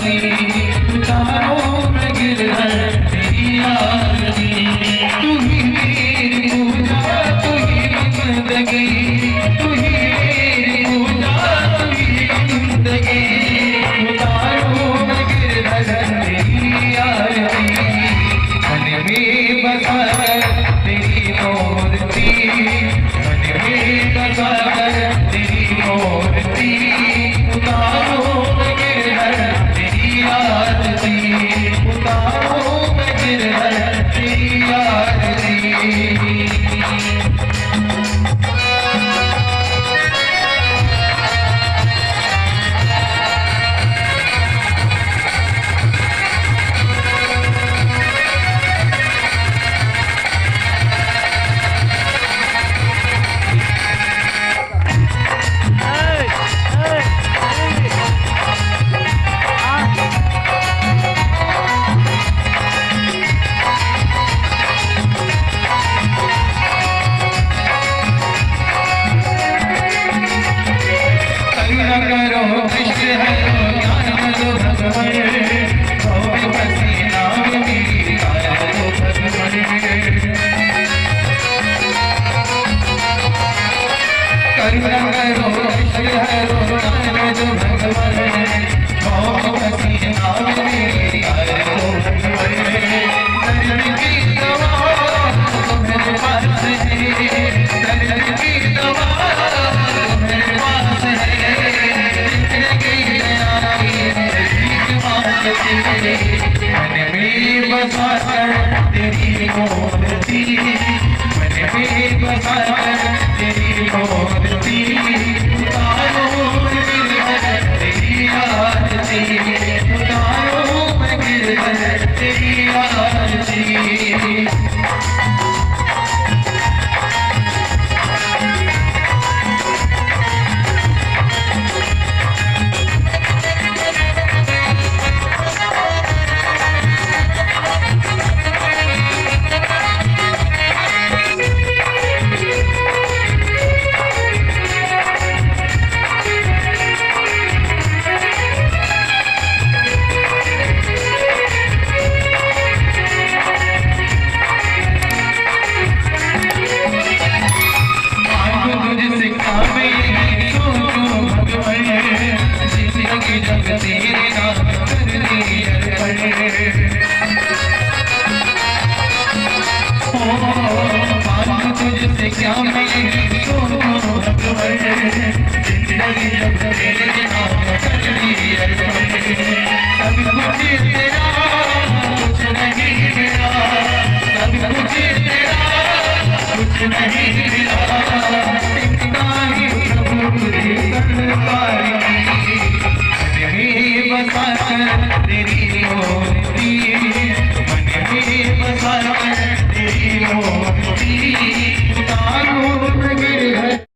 तेरी मोहब्बती मन में बसा तेरी मोहब्बती उतारो गिरधर तेरी आरती उतारो गिरधर तेरी आरती तुझसे क्या मिलेगी जिंदगी जब तेरे नाम कर दी सब कुछ तेरा कुछ नहीं मिला सब कुछ तेरा कुछ नहीं मिला इतना ही प्रभु तुझे सरकार की बसा तेरी होती